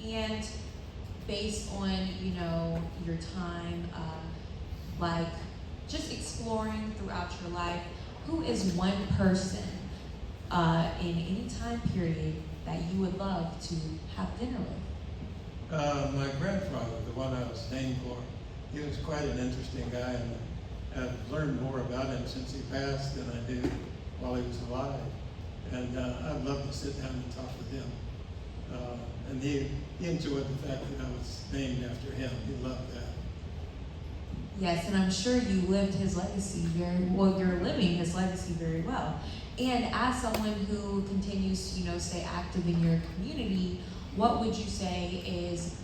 And based on, you know, your time, like just exploring throughout your life, who is one person in any time period that you would love to have dinner with? My grandfather, the one I was named for, he was quite an interesting guy, and I've learned more about him since he passed than I did while he was alive. And I'd love to sit down and talk with him. And he enjoyed the fact that I was named after him. He loved that. Yes, and I'm sure you lived his legacy very well. You're living his legacy very well. And as someone who continues to, you know, stay active in your community, what would you say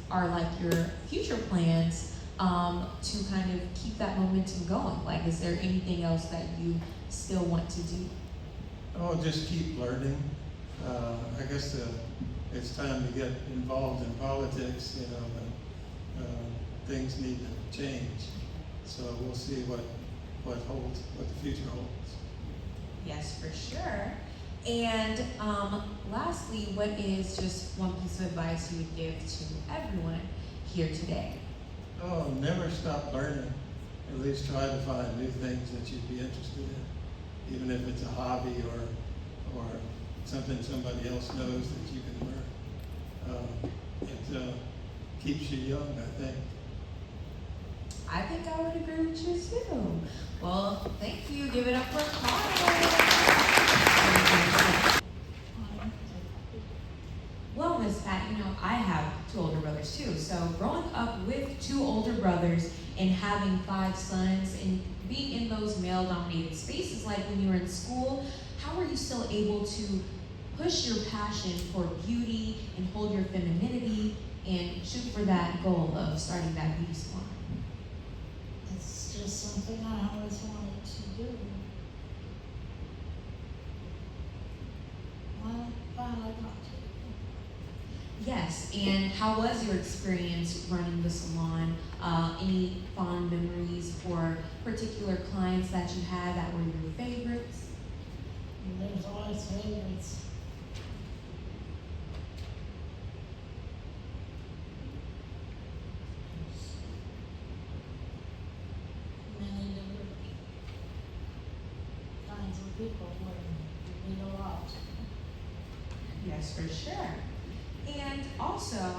are like your future plans to kind of keep that momentum going? Like, is there anything else that you still want to do? Oh, just keep learning. I guess it's time to get involved in politics, you know, and things need to change. So we'll see what the future holds. Yes, for sure. And lastly, what is just one piece of advice you would give to everyone here today? Oh, never stop learning. At least try to find new things that you'd be interested in, even if it's a hobby or something somebody else knows that you can learn. It keeps you young, I think. I think I would agree with you too. Well, thank you. Give it up for Carl. Well, Miss Pat, you know, I have two older brothers too. So growing up with two older brothers and having 5 sons and being in those male-dominated spaces, like when you were in school, how were you still able to push your passion for beauty and hold your femininity and shoot for that goal of starting that beauty salon? It's just something I always wanted to do. Well, finally got to. Yes, and how was your experience running the salon? Any fond memories for particular clients that you had that were your favorites? And there's always favorites. There's many different kinds of people where you meet a lot. Yes, for sure. And also,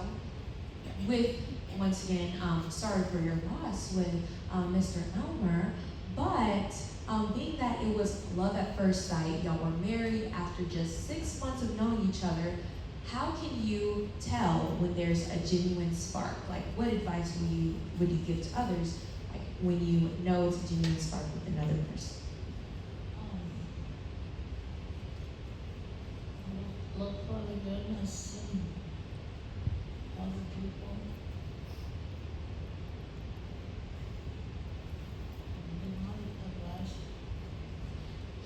with, once again, sorry for your loss with Mr. Elmer, but being that it was love at first sight, y'all were married after just 6 months of knowing each other, how can you tell when there's a genuine spark? Like, what advice would you give to others, like, when you know it's a genuine spark with another person? Look for the goodness in other people.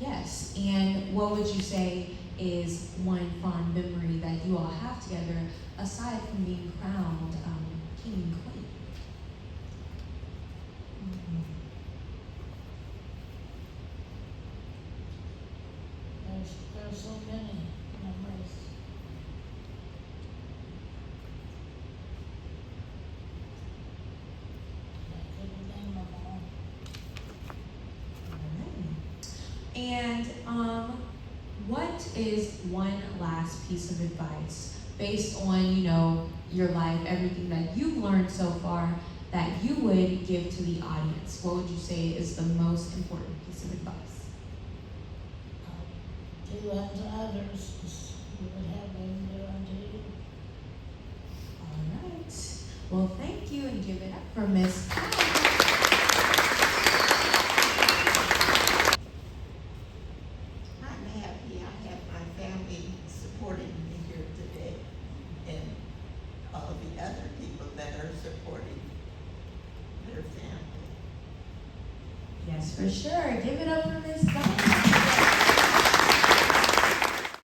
Yes, and what would you say is one fond memory that you all have together, aside from being crowned king and queen? There's so many memories. I couldn't name them all. And what is one last piece of advice based on, you know, your life, everything that you've learned so far, that you would give to the audience? What would you say is the most important piece of advice? Do unto others as you would have them do unto you. All right. Well, thank you, and give it up for Miss Pat. I'm happy I have my family supporting me here today, and all the other people that are supporting their family. Yes, for sure. Give it up for Miss Donna.